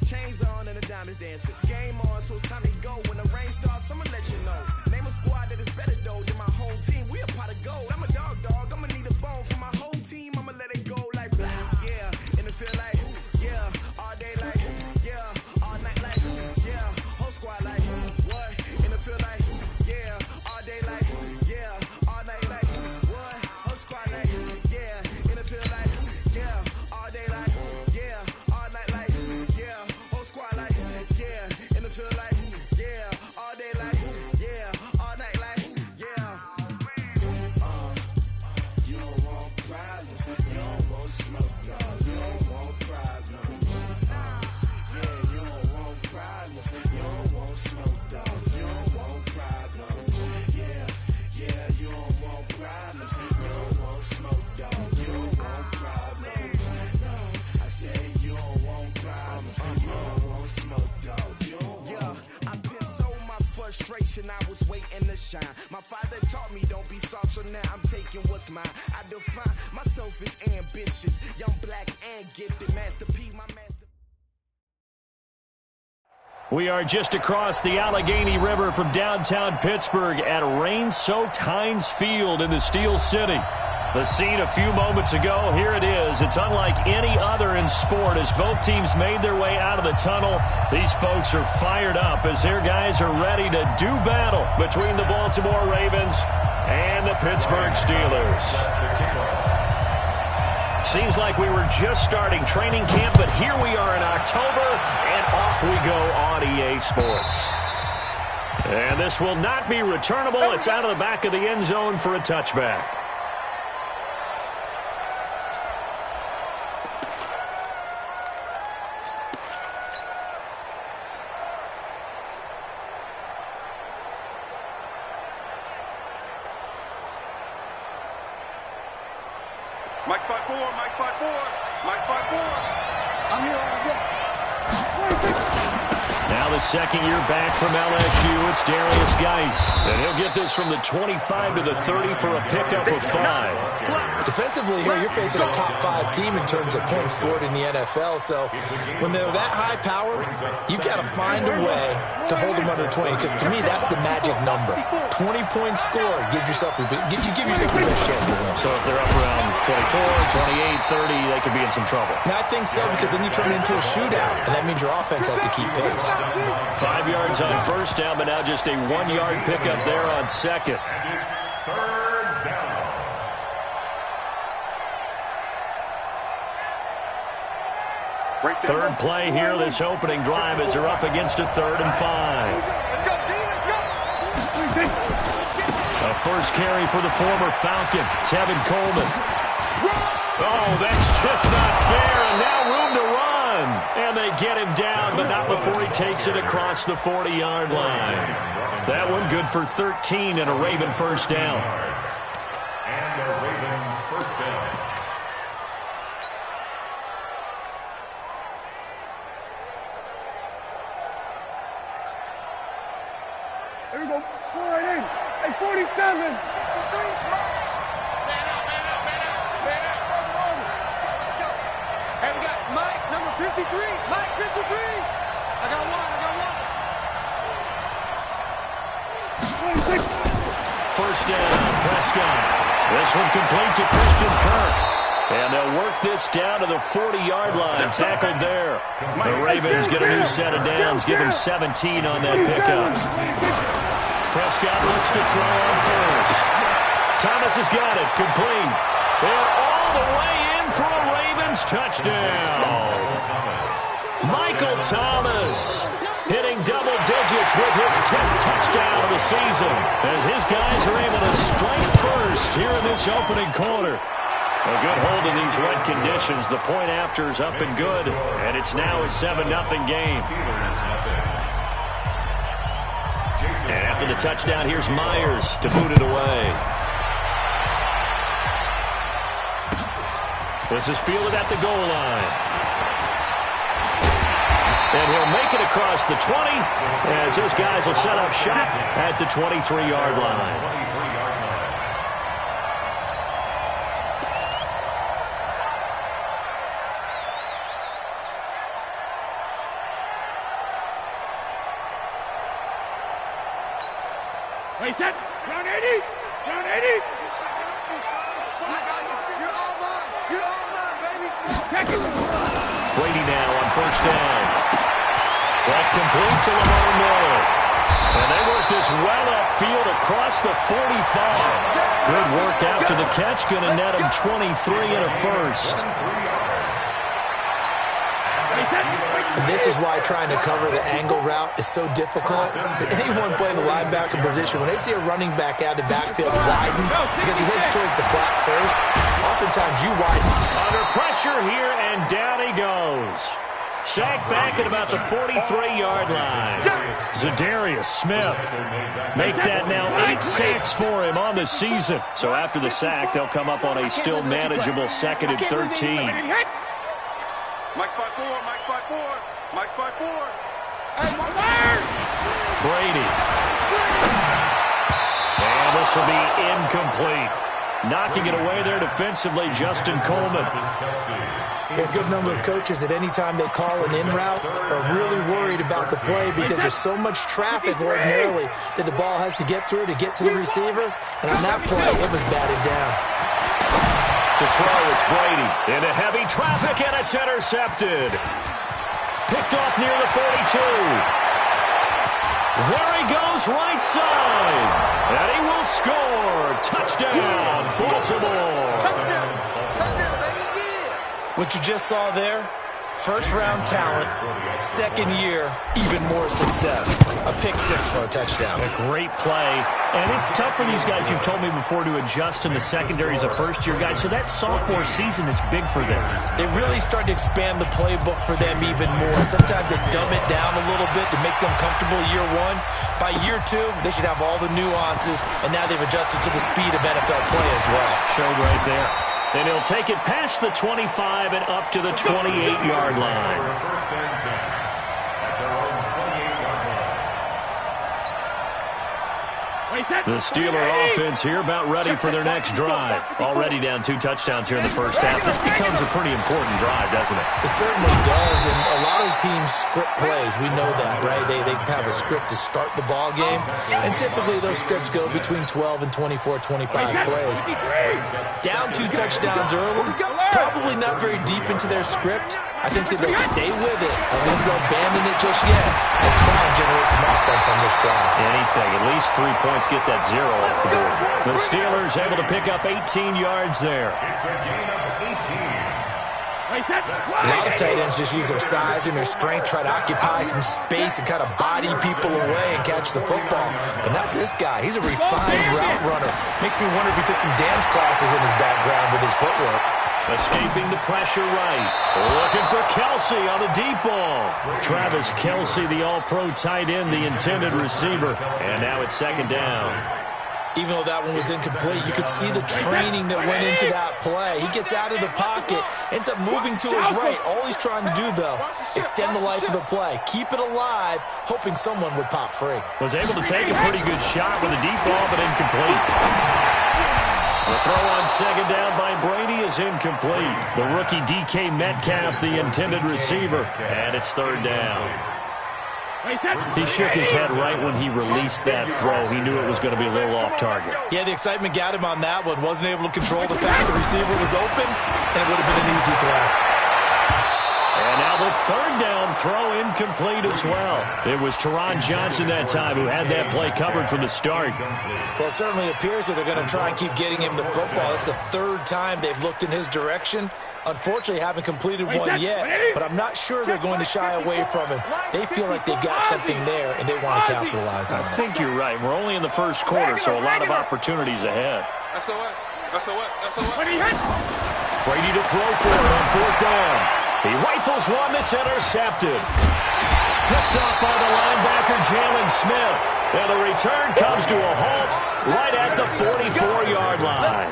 Chains on and the diamonds dancing. Game on, so it's time to go. When the rain starts, I'ma let you know. Name a squad that is better though than my whole team. We a pot of gold. I'm a dog. I'ma need a bone for my whole team. I'ma let it go like blah. Yeah, and it feel like yeah, all day like yeah, all night like yeah, whole squad like what? And it feel like yeah, all day like yeah, all night like what? Whole squad like yeah, and it feel like yeah, all day like yeah, all night like yeah, whole squad like yeah, and it feel like yeah, all day like yeah, all night like yeah. You don't want problems, you don't want smoke, no, you don't want problems. Yeah, you don't want problems, you don't want smoke, dog, you don't want problems. Yeah, you don't want problems, you don't want smoke, dog, you don't want problems. No, I said you don't want problems, you don't want smoke, dog, you don't want. Yeah, I pissed so my frustration, I was waiting to shine. My father taught me don't be soft, so now I'm taking what's mine. I define myself as ambitious, young, black, and gifted. Master P, my master. We are just across the Allegheny River from downtown Pittsburgh at rain-soaked Heinz Field in the Steel City. The scene a few moments ago, here it is. It's unlike any other in sport as both teams made their way out of the tunnel. These folks are fired up as their guys are ready to do battle between the Baltimore Ravens and the Pittsburgh Steelers. Seems like we were just starting training camp, but here we are in October, and off we go on EA Sports. And this will not be returnable. It's out of the back of the end zone for a touchback. Mike 5-4, Mike 5-4, Mike 5-4. I'm here all day. Now the second year back from LSU, it's Darius Geis. And he'll get this from the 25 to the 30 for a pickup of 5. Defensively here, you're facing a top 5 team in terms of points scored in the NFL. So when they're that high powered, you've got to find a way to hold them under 20. Because to me, that's the magic number. 20 points scored gives yourself the best chance to win. So if they're up around 24, 28, 30, they could be in some trouble. And I think so, because then you turn it into a shootout, and that means your offense has to keep pace. 5 yards on first down, but now just a 1-yard pickup there on second. Third play here, this opening drive, as they're up against a 3rd and 5. Let's go, D, let's go. A first carry for the former Falcon, Tevin Coleman. Oh, that's just not fair, and now room to run. And they get him down, but not before he takes it across the 40-yard line. That one good for 13 and a Raven first down. And a Raven first down. There we go. Pull right in. Hey, 47. Hey, we got Mike, number 53. Mike, 53. I got one. First down, Prescott. This one complete to Christian Kirk. And they'll work this down to the 40-yard line. Tackled there. The Ravens get a new set of downs. Give him 17 on that pickup. Prescott looks to throw on first. Thomas has got it. Complete. And all the way in for a Ravens touchdown. Michael Thomas hitting double digits with his 10th touchdown of the season as his guys are able to strike first here in this opening quarter. A good hold in these wet conditions. The point after is up and good, and it's now a 7-0 game. And after the touchdown, here's Myers to boot it away. This is fielded at the goal line. And he'll make it across the 20 as his guys will set up shop at the 23-yard line. Wait, set. Down 80. Down 80. I got you. You're all mine. You're all mine, baby. Check it. Brady now on first down. That complete to Lamar Miller. And they work this well upfield across the 45. Good work after the catch. Going to net him 23 and a first. And this is why trying to cover the angle route is so difficult. Anyone playing the linebacker position, when they see a running back out of the backfield widen because he heads towards the flat first, oftentimes you widen. Under pressure here, and down he goes. Sacked back at about the 43-yard line. Zadarius Smith. Make that now 8 sacks for him on the season. So after the sack, they'll come up on a still manageable 2nd and 13. Mike's 5-4, Mike's 5-4, Mike's 5-4. Hey, Brady. And this will be incomplete. Knocking it away there defensively, Justin Coleman. A good number of coaches at any time they call an in route are really worried about the play because there's so much traffic ordinarily that the ball has to get through to get to the receiver. And on that play, it was batted down. To throw, it's Brady into heavy traffic, and it's intercepted. Picked off near the 42. There he goes, right side. And he will score. Touchdown, Baltimore. Touchdown, baby, yeah. What you just saw there, first-round talent, second year, even more success. A pick six for a touchdown. A great play. And it's tough for these guys, you've told me before, to adjust in the secondary as a first-year guy. So that sophomore season is big for them. They really start to expand the playbook for them even more. Sometimes they dumb it down a little bit to make them comfortable year one. By year two, they should have all the nuances, and now they've adjusted to the speed of NFL play as well. Showed right there. And he'll take it past the 25 and up to the 28-yard line. First and 10 at their own 28-yard line. The Steeler offense here about ready for their next drive. Already down 2 touchdowns here in the first half. This becomes a pretty important drive, doesn't it? It certainly does, and a lot of teams script plays. We know that, right? They have a script to start the ball game, and typically those scripts go between 12 and 24, 25 plays. Down 2 touchdowns early, probably not very deep into their script. I think that they'll stay with it. I don't think they'll abandon it just yet. They'll try and generate some offense on this drive. Anything, at least 3 points, get that 0 off the board. The Steelers able to pick up 18 yards there. It's a gain of 18. A lot of tight ends just use their size and their strength, try to occupy some space and kind of body people away and catch the football. But not this guy. He's a refined route runner. Makes me wonder if he took some dance classes in his background with his footwork. Escaping the pressure right. Looking for Kelsey on the deep ball. Travis Kelsey, the all-pro tight end, the intended receiver. And now it's 2nd down. Even though that one was incomplete, you could see the training that went into that play. He gets out of the pocket, ends up moving to his right. All he's trying to do, though, extend the life of the play. Keep it alive, hoping someone would pop free. Was able to take a pretty good shot with a deep ball, but incomplete. The throw on 2nd down by Brady is incomplete. The rookie DK Metcalf, the intended receiver, and it's 3rd down. He shook his head right when he released that throw. He knew it was going to be a little off target. Yeah, the excitement got him on that one. Wasn't able to control the fact the receiver was open, and it would have been an easy throw. And now the 3rd down throw incomplete as well. It was Teron Johnson that time who had that play covered from the start. Well, it certainly appears that they're going to try and keep getting him the football. It's the 3rd time they've looked in his direction. Unfortunately, haven't completed one yet, but I'm not sure they're going to shy away from him. They feel like they've got something there, and they want to capitalize on it. I think you're right. We're only in the first quarter, so a lot of opportunities ahead. Brady to throw for it on 4th down. He rifles one that's intercepted. Picked off by the linebacker, Jalen Smith. And the return comes to a halt right at the 44-yard line.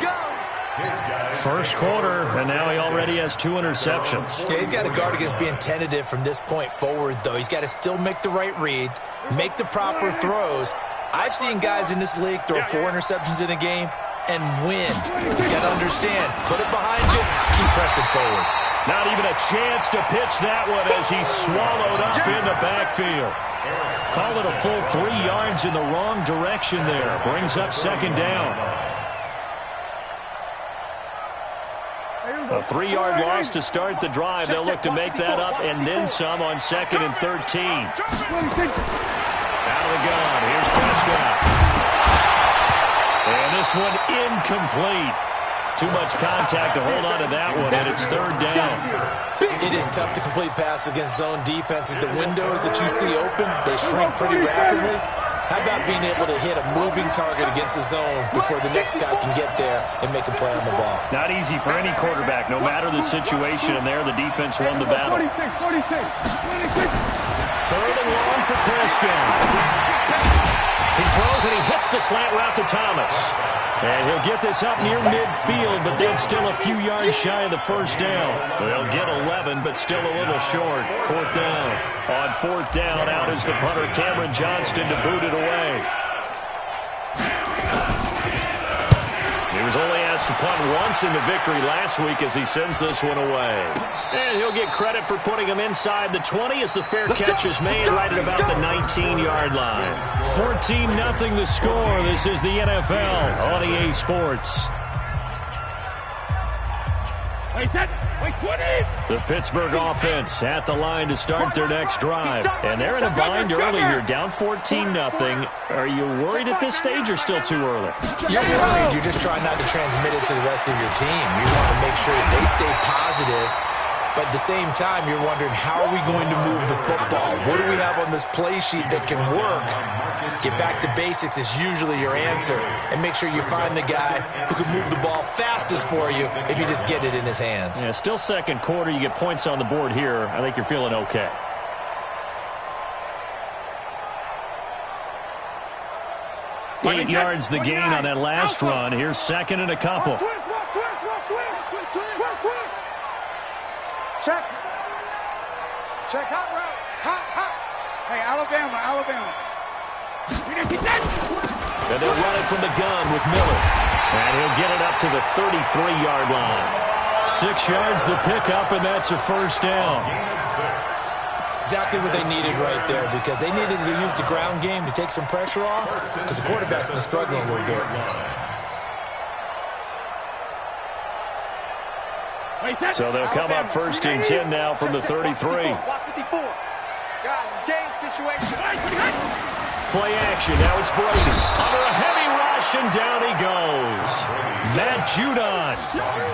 First quarter, and now he already has 2 interceptions. Yeah, he's got to guard against being tentative from this point forward, though. He's got to still make the right reads, make the proper throws. I've seen guys in this league throw 4 interceptions in a game and win. He's got to understand, put it behind you, keep pressing forward. Not even a chance to pitch that one as he's swallowed up in the backfield. Call it a full 3 yards in the wrong direction there. Brings up second down. A 3-yard loss to start the drive. They'll look to make that up and then some on 2nd and 13. Out of the gun. Here's Prescott. And this one incomplete. Too much contact to hold on to that one, and it's 3rd down. It is tough to complete pass against zone defenses. The windows that you see open, they shrink pretty rapidly. How about being able to hit a moving target against a zone before the next guy can get there and make a play on the ball? Not easy for any quarterback, no matter the situation, and there the defense won the battle. 3rd and long for Prescott. He throws and he hits the slant route to Thomas. And he'll get this up near midfield, but then still a few yards shy of the 1st down. They'll get 11, but still a little short. 4th down. On 4th down, out is the punter, Cameron Johnston, to boot it away. He was only asked to punt once in the victory last week as he sends this one away. And he'll get credit for putting him inside the 20 as the fair catch is made right at about the 19-yard line. 14-0 the score. This is the NFL on EA Sports. The Pittsburgh offense at the line to start their next drive. And they're in a bind early here, down 14-0. Are you worried at this stage or still too early? You're worried. You're just trying not to transmit it to the rest of your team. You want to make sure that they stay positive. But at the same time, you're wondering, how are we going to move the football? What do we have on this play sheet that can work? Get back to basics is usually your answer. And make sure you find the guy who can move the ball fastest for you if you just get it in his hands. Yeah, still 2nd quarter. You get points on the board here. I think you're feeling okay. Eight yards the gain on that last run. Here's 2nd and a couple. Check. Check hot route. Hot. Hey, Alabama. And they'll run it from the gun with Miller. And he'll get it up to the 33-yard line. 6 yards the pickup, and that's a 1st down. Exactly what they needed right there, because they needed to use the ground game to take some pressure off, because the quarterback's been struggling a little bit. So they'll come up 1st and 10 now from the 33. Guys, it's game situation. Play action. Now it's Brady. Under a heavy rush, and down he goes. Matt Judon.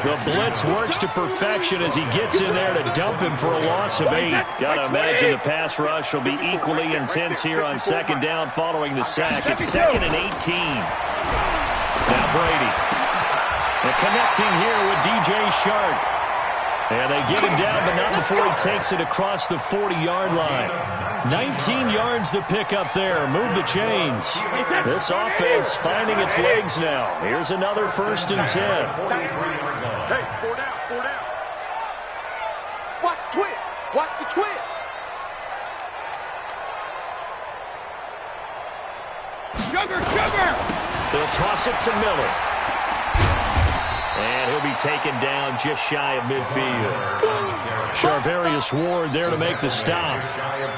The blitz works to perfection as he gets in there to dump him for a loss of 8. Got to imagine the pass rush will be equally intense here on 2nd down following the sack. It's 2nd and 18. Now Brady. And connecting here with DJ Shark. And they get him down, but not before he takes it across the 40-yard line. 19 yards to pick up there. Move the chains. This offense finding its legs now. Here's another 1st and 10. Hey, 4 down. Watch the twist. Watch the twist. Sugar. They'll toss it to Miller. And he'll be taken down just shy of midfield. Charvarius Ward there to make the stop.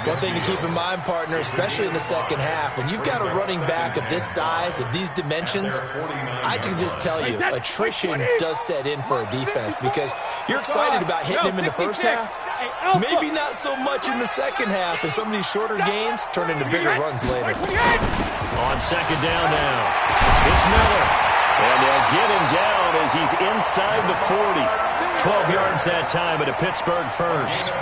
One thing to keep in mind, partner, especially in the 2nd half, when you've got a running back of this size, of these dimensions, I can just tell you, attrition does set in for a defense, because you're excited about hitting him in the 1st half. Maybe not so much in the 2nd half, and some of these shorter gains turn into bigger runs later. On 2nd down now, it's Miller. And they'll get him down as he's inside the 40. 12 yards that time at a Pittsburgh 1st.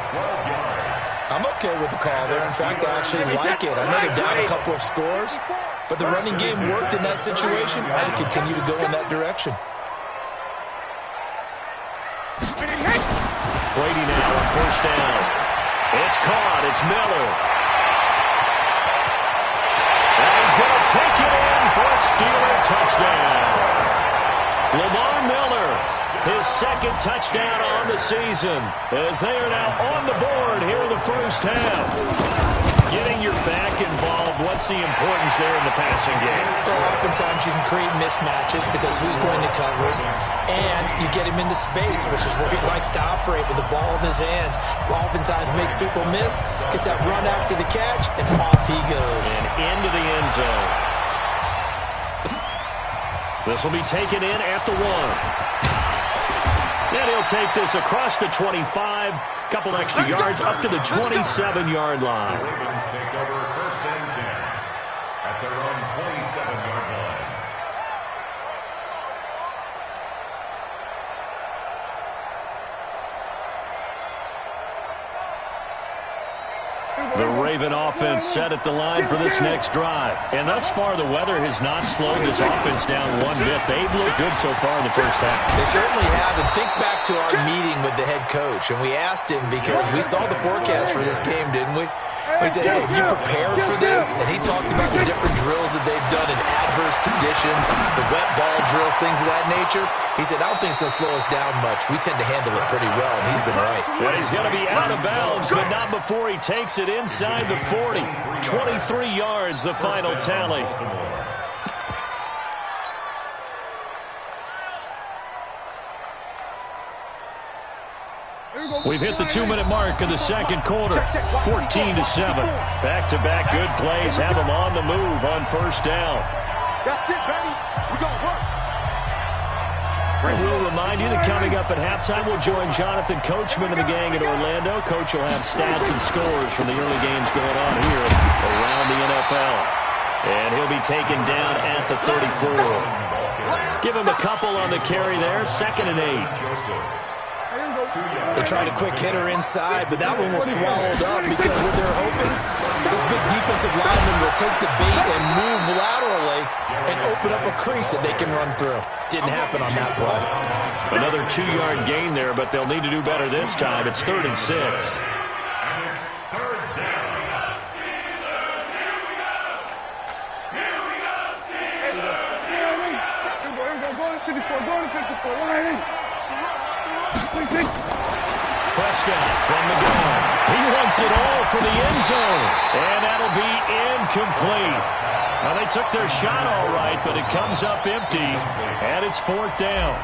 I'm okay with the call there. In fact, I actually like it. I know they're down a couple of scores, but the running game worked in that situation. I would continue to go in that direction. Brady now on 1st down. It's caught. It's Miller. And he's going to take it in for a Steeler touchdown. Lamar Miller, his 2nd touchdown on the season, as they are now on the board here in the 1st half. Getting your back involved, what's the importance there in the passing game? Well, oftentimes you can create mismatches because who's going to cover it, and you get him into space, which is where he likes to operate with the ball in his hands. Oftentimes makes people miss, gets that run after the catch, and off he goes. And into the end zone. This will be taken in at the 1. And he'll take this across the 25. Couple extra yards up to the 27-yard line. The Ravens take over 1st and 10 at their own 27-yard line. The Raven offense set at the line for this next drive. And thus far, the weather has not slowed this offense down one bit. They've looked good so far in the first half. They certainly have. And think back to our meeting with the head coach. And we asked him because we saw the forecast for this game, didn't we? We said, hey, have you prepared for this? And he talked about the different drills that they've done in adverse conditions, the wet ball drills, things of that nature. He said, I don't think it's going to slow us down much. We tend to handle it pretty well, and he's been right. Well, he's going to be out of bounds, but not before he takes it inside the 40. 23 yards, the final tally. We've hit the 2-minute mark of the second quarter. 14-7. Back-to-back good plays have them on the move on first down. That's it, baby. We're going to work. We'll remind you that coming up at halftime, we'll join Jonathan Coachman and the gang in Orlando. Coach will have stats and scores from the early games going on here around the NFL. And he'll be taken down at the 34. Give him a couple on the carry there. 2nd and 8. They tried a quick hitter inside, but that one was swallowed up because what they're hoping, this big defensive lineman will take the bait and move laterally and open up a crease that they can run through. Didn't happen on that play. Another 2-yard gain there, but they'll need to do better this time. It's 3rd and 6. And it's 3rd down. Prescott from the gun. He wants it all for the end zone. And that'll be incomplete. Well, they took their shot all right, but it comes up empty. And it's 4th down.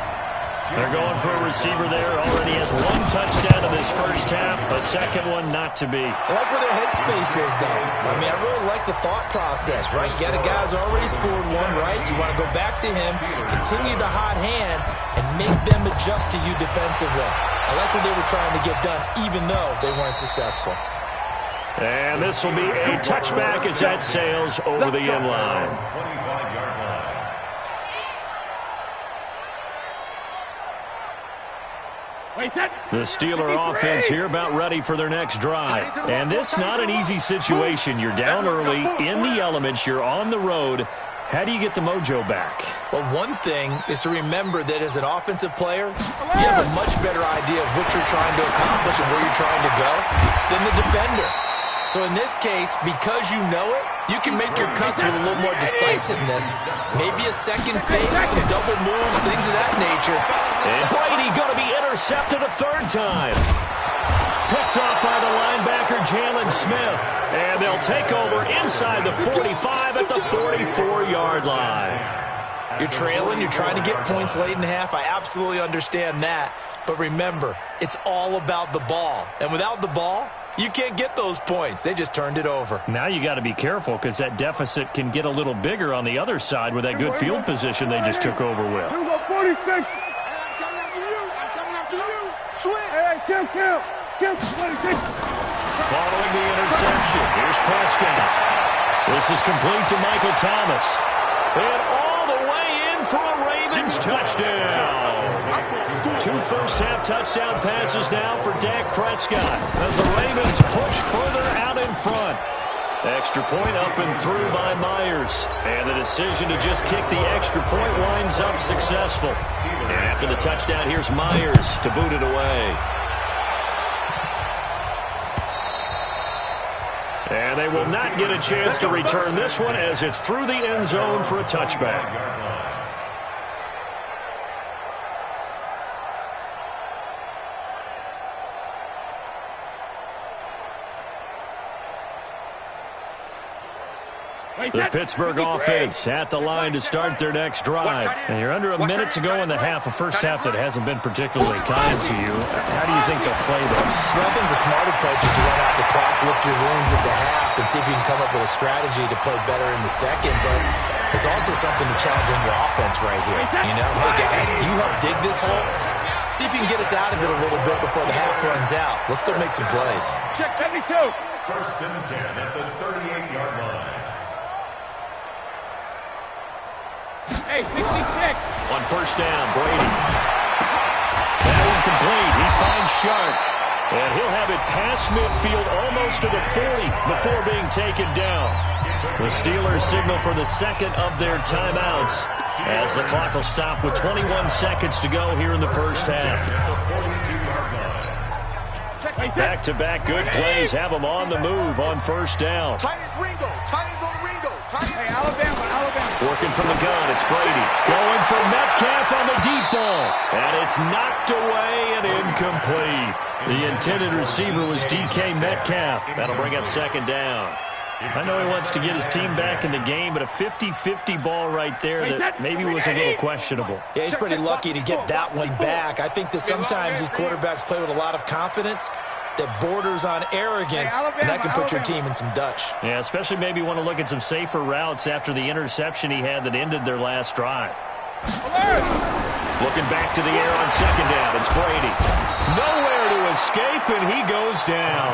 They're going for a receiver there. Already has 1 touchdown in this first half. A second one not to be. I like where their headspace is, though. I mean, I really like the thought process, right? You got a guy who's already scored one, right? You want to go back to him, continue the hot hand, and make them adjust to you defensively. I like what they were trying to get done, even though they weren't successful. And this will be a touchback as that sails over the end line. 25-yard line. The Steeler offense here about ready for their next drive. And this not an easy situation. You're down early, in the elements, you're on the road. How do you get the mojo back? Well, one thing is to remember that as an offensive player, you have a much better idea of what you're trying to accomplish and where you're trying to go than the defender. So in this case, because you know it, you can make your cuts with a little more decisiveness. Maybe a second fake, some double moves, things of that nature. And Brady going to be intercepted a 3rd time. Picked off by the linebacker, Jalen Smith. And they'll take over inside the 45 at the 44-yard line. You're trailing, you're trying to get points late in the half. I absolutely understand that. But remember, it's all about the ball. And without the ball, you can't get those points. They just turned it over. Now you got to be careful because that deficit can get a little bigger on the other side with that good field position they just took over with. Here we go, 46. Hey, I'm coming after you. I'm coming after you. Switch. Hey, count. Count 26. Following the interception, here's Prescott. This is complete to Michael Thomas. And all the way in for a Ravens touchdown. 2 first-half touchdown passes now for Dak Prescott as the Ravens push further out in front. Extra point up and through by Myers. And the decision to just kick the extra point winds up successful. And after the touchdown, here's Myers to boot it away. And they will not get a chance to return this one as it's through the end zone for a touchback. The Pittsburgh offense at the line to start their next drive. And you're under a minute to go in the half, a first half that hasn't been particularly kind to you. How do you think they'll play this? Well, I think the smart approach is to run out the clock, lick your wounds at the half, and see if you can come up with a strategy to play better in the second. But there's also something to challenge in your offense right here. You know, hey, guys, you help dig this hole. See if you can get us out of it a little bit before the half runs out. Let's go make some plays. Check 72. First and 10 at the 38-yard line. Hey, 66. On first down, Brady. That incomplete. He finds Sharp. And he'll have it past midfield almost to the 40 before being taken down. The Steelers signal for the second of their timeouts as the clock will stop with 21 seconds to go here in the first half. Back-to-back good plays have them on the move on first down. Titans Ringo. Titans on Ringo. Hey, Alabama. Working from the gun, it's Brady. Going for Metcalf on the deep ball. And it's knocked away and incomplete. The intended receiver was DK Metcalf. That'll bring up second down. I know he wants to get his team back in the game, but a 50-50 ball right there that maybe was a little questionable. Yeah, he's pretty lucky to get that one back. I think that sometimes these quarterbacks play with a lot of confidence that borders on arrogance, and that can put your team in some Dutch. Yeah, especially maybe want to look at some safer routes after the interception he had that ended their last drive. Looking back to the air on second down, it's Brady. Nowhere to escape, and he goes down.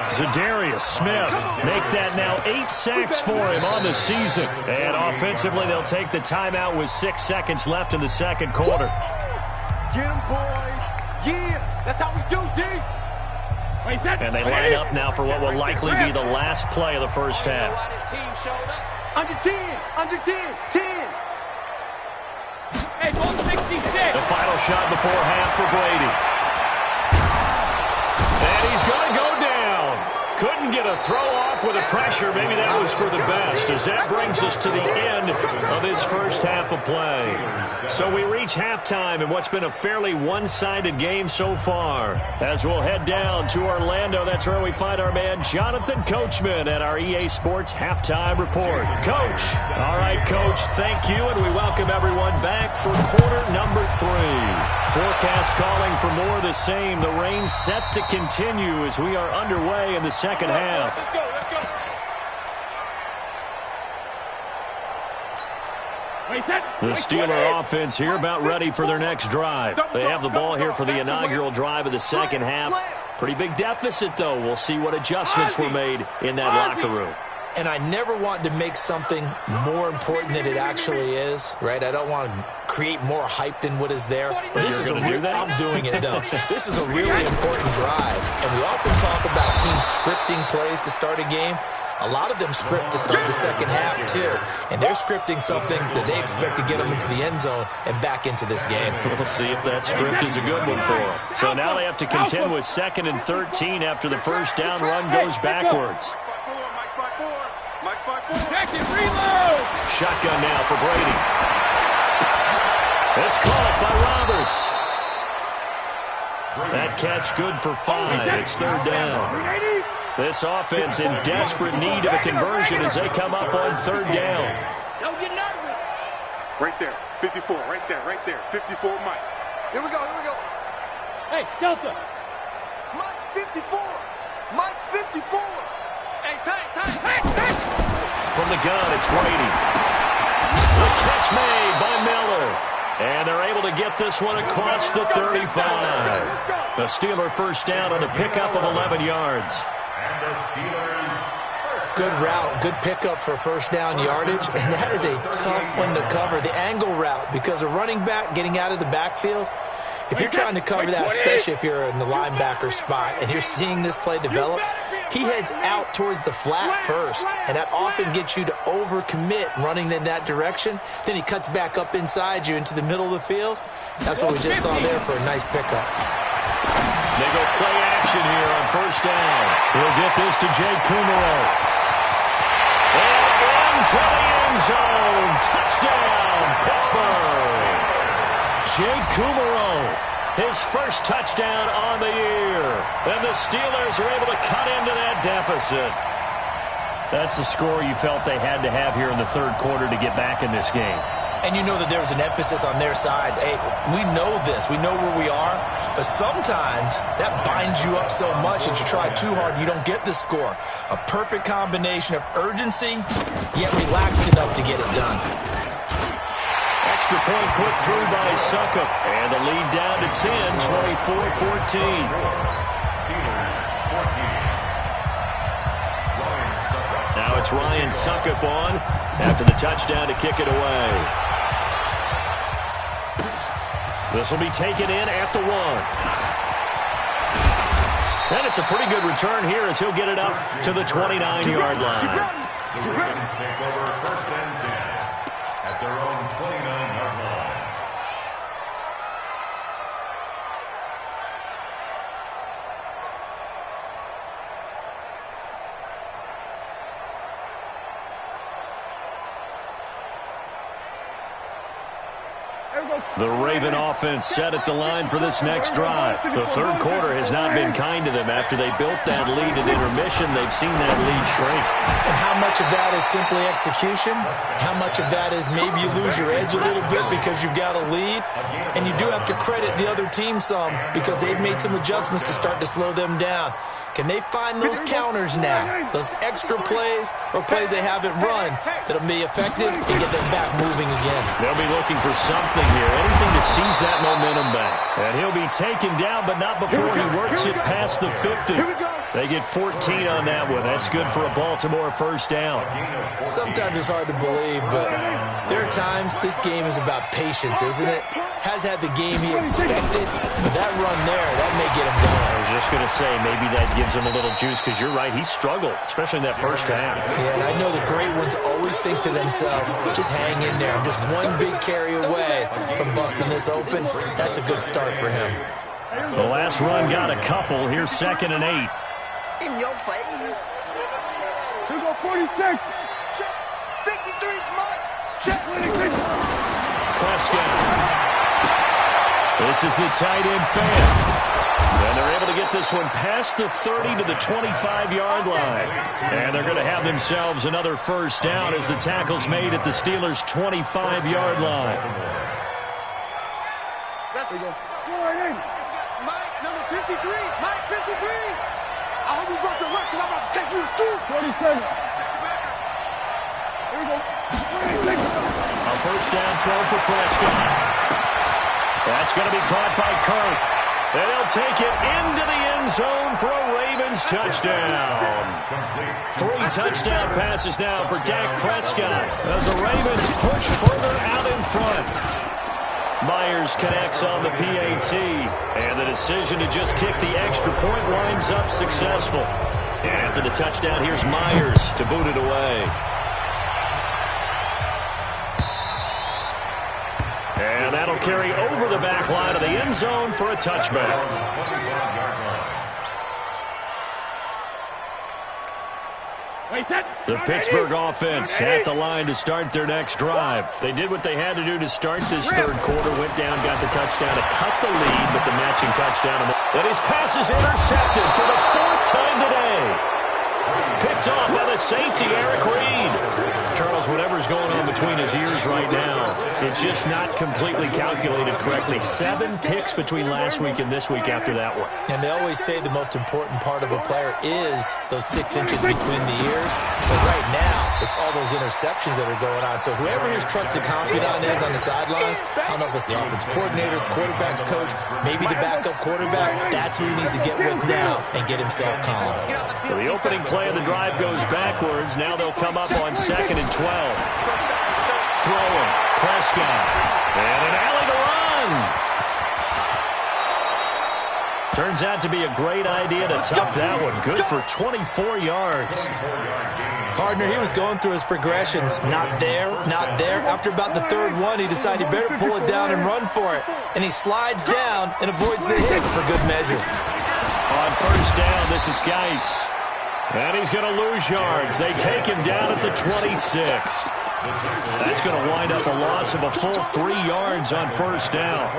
Zadarius Smith make that now 8 sacks for him on the season. And offensively, they'll take the timeout with 6 seconds left in the second quarter. Yeah, boys. Yeah, that's how we do, D. And they line up now for what will likely be the last play of the first half. Under 10, 10. Hey, 166. The final shot before half for Brady. And he's going to go down. Couldn't get a throw off with the pressure. Maybe that was for the best, as that brings us to the end of this first half of play. So we reach halftime in what's been a fairly one-sided game so far. As we'll head down to Orlando, that's where we find our man Jonathan Coachman at our EA Sports Halftime Report. Coach. All right, Coach, thank you, and we welcome everyone back for quarter number 3. Forecast calling for more of the same. The rain set to continue as we are underway in the second half. Let's go. The Steeler offense here about ready for their next drive. They have the ball here for the inaugural drive of the second half. Pretty big deficit, though. We'll see what adjustments were made in that locker room. And I never want to make something more important than it actually is, right? I don't want to create more hype than what is there. But this is I'm doing it, though. This is a really important drive. And we often talk about teams scripting plays to start a game. A lot of them script to start the second half, too. And they're scripting something that they expect to get them into the end zone and back into this game. We'll see if that script is a good one for them. So now they have to contend with 2nd and 13 after the first down run goes backwards. Reload. Shotgun now for Brady. It's caught by Roberts. That catch good for 5. It's 3rd down. This offense in desperate need of a conversion as they come up on 3rd down. Don't get nervous. Right there. 54. Right there. 54, Mike. Here we go. Hey, Delta. Mike's 54. Hey, tight. From the gun, it's Brady. The catch made by Miller. And they're able to get this one across the 35. The Steeler first down on the pickup of 11 yards. And the Steelers. Good route, good pickup for first down yardage. And that is a tough one to cover. The angle route, because a running back getting out of the backfield, if you're trying to cover that, especially if you're in the linebacker spot and you're seeing this play develop, he heads out towards the flat first, and that often gets you to overcommit running in that direction. Then he cuts back up inside you into the middle of the field. That's what we just saw there for a nice pickup. They go play action here on first down. We'll get this to Jay Kumaro. And into the end zone. Touchdown, Pittsburgh. Jay Kumaro, his first touchdown on the year. And the Steelers are able to cut into that deficit. That's a score you felt they had to have here in the third quarter to get back in this game. And you know that there was an emphasis on their side. Hey, we know this. We know where we are. But sometimes that binds you up so much that you try too hard and you don't get the score. A perfect combination of urgency, yet relaxed enough to get it done. Extra point put through by Succop. And the lead down to 10, 24-14. Now it's Ryan Succop on after the touchdown to kick it away. This will be taken in at the 1. And it's a pretty good return here as he'll get it up to the 29-yard line. The Ravens take over 1st and 10 at their own 29-yard line. The Raven offense set at the line for this next drive. The third quarter has not been kind to them. After they built that lead at intermission, they've seen that lead shrink. And how much of that is simply execution? How much of that is maybe you lose your edge a little bit because you've got a lead? And you do have to credit the other team some because they've made some adjustments to start to slow them down. Can they find those counters now, those extra plays or plays they haven't run that'll be effective and get them back moving again? They'll be looking for something here, anything to seize that momentum back. And he'll be taken down, but not before he works it past the 50. They get 14 on that one. That's good for a Baltimore first down. Sometimes it's hard to believe, but there are times this game is about patience, isn't it? Has had the game he expected, but that run there, that may get him going. I was just going to say, maybe that gives him a little juice, because you're right, he struggled, especially in that first half. Yeah, and I know the great ones always think to themselves, just hang in there. I'm just one big carry away from busting this open. That's a good start for him. The last run got a couple. Here's 2nd and 8. In your face. Here go 46. Check. 53, Mike. Check. 26. Prescott. This is the tight end fan. And they're able to get this one past the 30 to the 25-yard line. And they're going to have themselves another first down as the tackle's made at the Steelers' 25-yard line. Let's go. Mike, number 53. Mike, 53. I hope you brought your lunch because I'm about to take you to school. 47. Here we go. 26. A first down throw for Prescott. That's going to be caught by Kirk. And he'll take it into the end zone for a Ravens touchdown. 3 touchdown passes now for Dak Prescott as the Ravens push further out in front. Myers connects on the PAT, and the decision to just kick the extra point winds up successful. And after the touchdown, here's Myers to boot it away. And that'll carry over the back line of the end zone for a touchback. The Pittsburgh offense at the line to start their next drive. They did what they had to do to start this third quarter. Went down, got the touchdown to cut the lead, but the matching touchdown. And his pass is intercepted for the 4th time today. Picked off by the safety, Eric Reed. Charles, whatever's going on between his ears right now, it's just not completely calculated correctly. 7 picks between last week and this week after that one. And they always say the most important part of a player is those 6 inches between the ears. But right now, it's all those interceptions that are going on. So whoever his trusted confidant is on the sidelines, I don't know if it's the offensive coordinator, quarterback's coach, maybe the backup quarterback, that's who he needs to get with now and get himself calm. So the opening play of the drive goes backwards. Now they'll come up on 2nd and 12. Throwing. Prescott. And an alley to run. Turns out to be a great idea to tuck that one. Good for 24 yards. Partner, he was going through his progressions. Not there, not there. After about the 3rd one, he decided he better pull it down and run for it. And he slides down and avoids the hit for good measure. On first down, this is Geis. And he's going to lose yards. They take him down at the 26. That's going to wind up a loss of a full 3 yards on first down.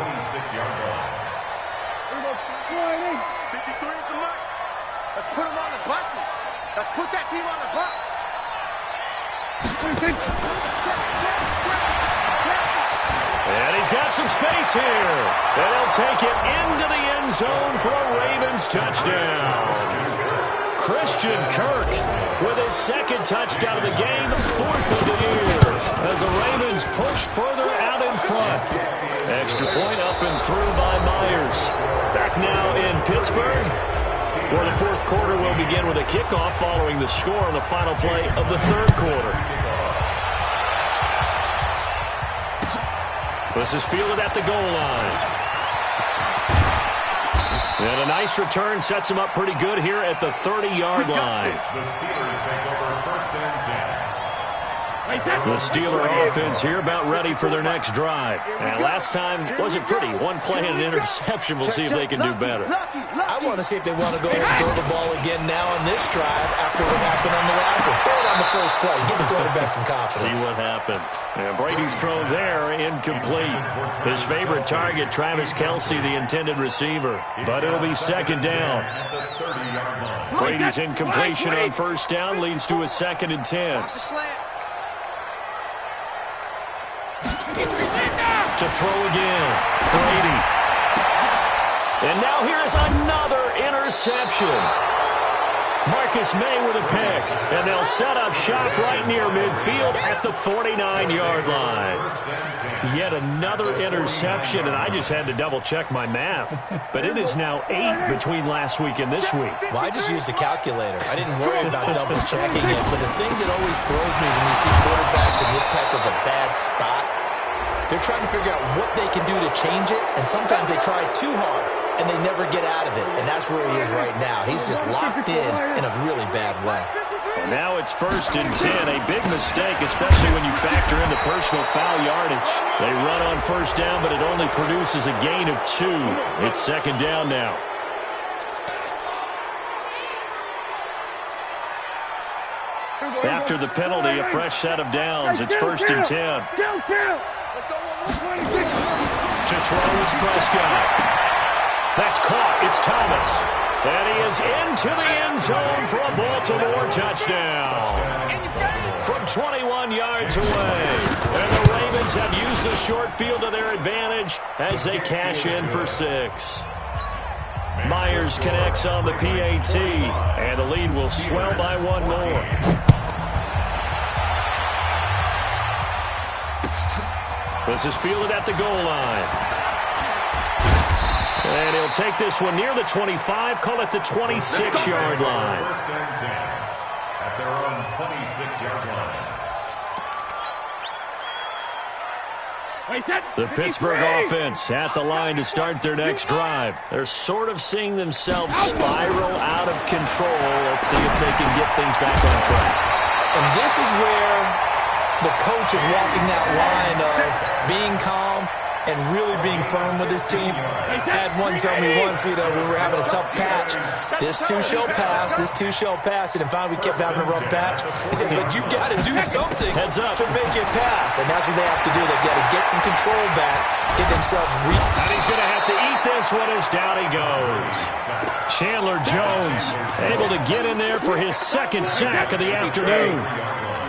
53 at the mark. Let's put him on the buses. Let's put that team on the bus. And he's got some space here. And he'll take it into the end zone for a Ravens touchdown. Christian Kirk with his second touchdown of the game, fourth of the year, as the Ravens push further out in front. Extra point up and through by Myers. Back now in Pittsburgh, where the fourth quarter will begin with a kickoff following the score on the final play of the third quarter. This is fielded at the goal line. And a nice return sets him up pretty good here at the 30-yard line. The Steelers take over first and 10. The Steeler offense here about ready for their next drive. And last time wasn't pretty. One play and an interception. We'll see if they can do better. I want to see if they want to go and throw the ball again now on this drive after what happened on the last one. Throw it on the first play. Give the quarterback some confidence. See what happens. And Brady's throw there, incomplete. His favorite target, Travis Kelce, the intended receiver. But it'll be second down. Brady's incompletion on first down leads to a 2nd and 10. To throw again, Brady. And now here is another interception. Marcus May with a pick. And they'll set up shop right near midfield at the 49-yard line. Yet another interception, and I just had to double-check my math. But it is now 8 between last week and this week. Well, I just used a calculator. I didn't worry about double-checking it. But the thing that always throws me when you see quarterbacks in this type of a bad spot, they're trying to figure out what they can do to change it, and sometimes they try too hard, and they never get out of it, and that's where he is right now. He's just locked in a really bad way. And now it's 1st and 10, a big mistake, especially when you factor in the personal foul yardage. They run on first down, but it only produces a gain of 2. It's second down now. After the penalty, a fresh set of downs. It's 1st and 10. To throw is Prescott. That's caught. It's Thomas. And he is into the end zone for a Baltimore touchdown. From 21 yards away. And the Ravens have used the short field to their advantage as they cash in for 6. Myers connects on the PAT. And the lead will swell by 1 more. This is fielded at the goal line. And he'll take this one near the 25, call it the 26-yard line. First and 10 at their own 26-yard line. The Pittsburgh offense at the line to start their next drive. They're sort of seeing themselves spiral out of control. Let's see if they can get things back on track. And this is where the coach is walking that line of being calm and really being firm with his team. I had one tell me once, we were having a tough patch. This too shall pass. This too shall pass. And finally we kept having a rough patch. He said, but you got to do something to make it pass. And that's what they have to do. They got to get some control back, get themselves And he's going to have to eat this one as down he goes. Chandler Jones able to get in there for his 2nd sack of the afternoon.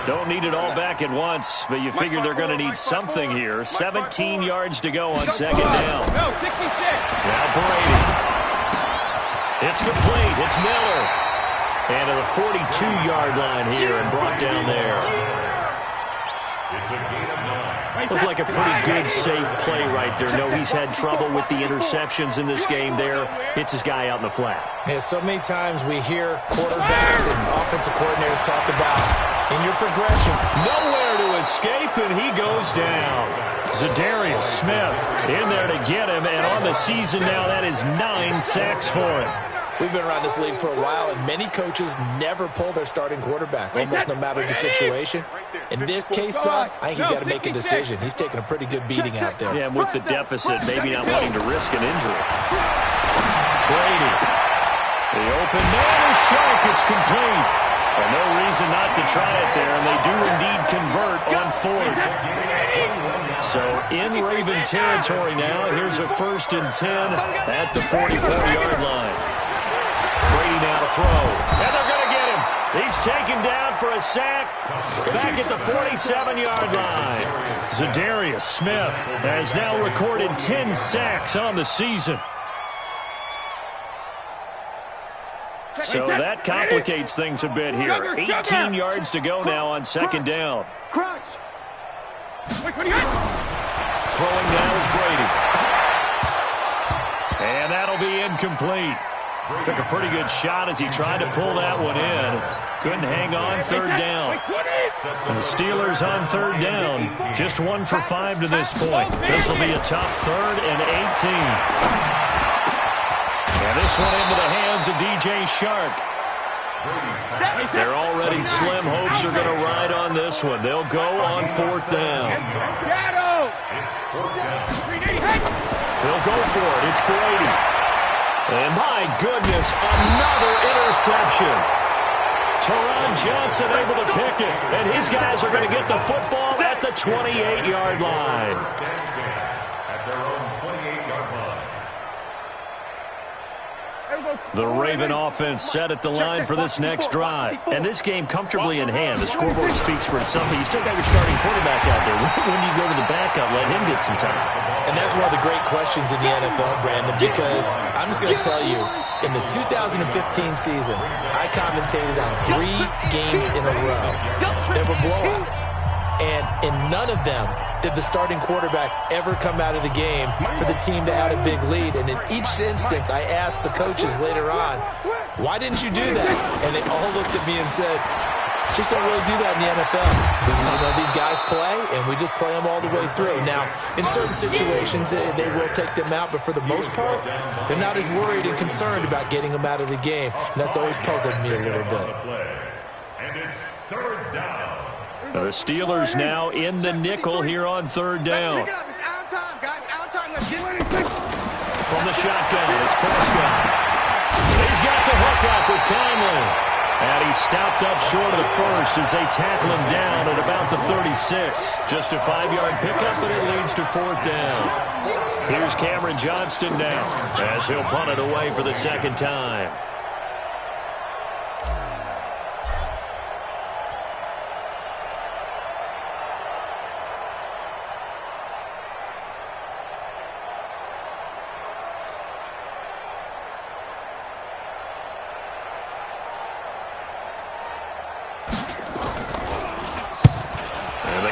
Don't need it all back at once, but you figure they're going to need something here. 17 yards to go on second down. Now Brady. It's complete. It's Miller. And to the 42-yard line here and brought down there. It's a gain of 9. Looked like a pretty good, safe play right there. No, he's had trouble with the interceptions in this game there. Hits his guy out in the flat. Yeah, so many times we hear quarterbacks and offensive coordinators talk about in your progression. Nowhere to escape, and he goes down. Zadarius Smith in there to get him, and on the season now, that is 9 sacks for him. We've been around this league for a while, and many coaches never pull their starting quarterback, almost no matter the situation. In this case, though, I think he's got to make a decision. He's taking a pretty good beating out there. Yeah, and with the deficit, maybe not wanting to risk an injury. Brady. The open man is sharp. It's complete. And no reason not to try it there, and they do indeed convert on 4th. So in Raven territory now, here's a 1st and 10 at the 44-yard line. Brady now to throw, and they're going to get him. He's taken down for a sack back at the 47-yard line. Zadarius Smith has now recorded 10 sacks on the season. So that complicates things a bit here. 18 yards to go now on second down. Throwing now is Brady. And that'll be incomplete. Took a pretty good shot as he tried to pull that one in. Couldn't hang on third down. And the Steelers on third down. Just 1 for 5 to this point. This will be a tough 3rd and 18. And this one into the hands of DJ Shark. They're already slim hopes are going to ride on this one. They'll go on 4th down. They'll go for it. It's Brady. And my goodness, another interception. Teron Johnson able to pick it. And his guys are going to get the football at the 28-yard line. At their own 28-yard line. The Raven offense set at the line for this next drive. And this game comfortably in hand. The scoreboard speaks for itself, but you still got your starting quarterback out there. When do you go to the backup, let him get some time? And that's one of the great questions in the NFL, Brandon, because I'm just going to tell you, in the 2015 season, I commentated on 3 games in a row that were blowouts. And in none of them did the starting quarterback ever come out of the game for the team that had a big lead. And in each instance, I asked the coaches later on, why didn't you do that? And they all looked at me and said, just don't really do that in the NFL. You know, these guys play, and we just play them all the way through. Now, in certain situations, they will take them out, but for the most part, they're not as worried and concerned about getting them out of the game. And that's always puzzled me a little bit. And it's 3rd down. The Steelers now in the nickel here on 3rd down. It's our time, guys. Our time. Let's get it. From the shotgun, it's Prescott. He's got the hook up with Conley. And he's stopped up short of the first as they tackle him down at about the 36. Just a 5-yard pickup, but it leads to 4th down. Here's Cameron Johnston now as he'll punt it away for the 2nd time.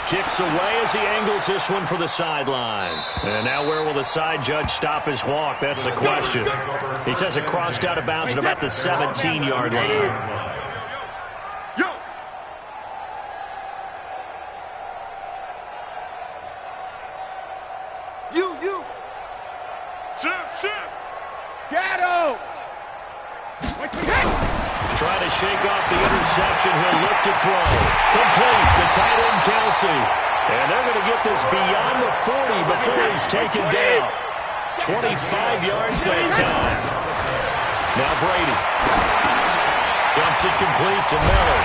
Kicks away as he angles this one for the sideline. And now where will the side judge stop his walk? That's the question. He says it crossed out of bounds at about the 17-yard line. Yo! You! Ship! Shadow! Trying to shake off the interception. He'll look to throw. Complete to tight end Kelsey. And they're going to get this beyond the 40 before he's taken down. 25 yards that time. Now Brady. Dumps it complete to Miller.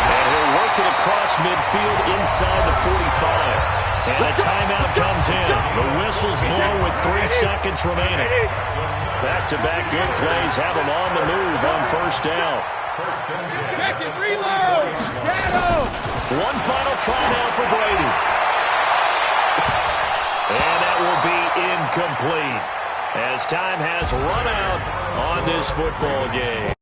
And he'll work it across midfield inside the 45. And a timeout comes in. The whistle's blown with 3 seconds remaining. Back-to-back good plays have him on the move on 1st down. Check it, reload! Shadow! One final try now for Brady. And that will be incomplete as time has run out on this football game.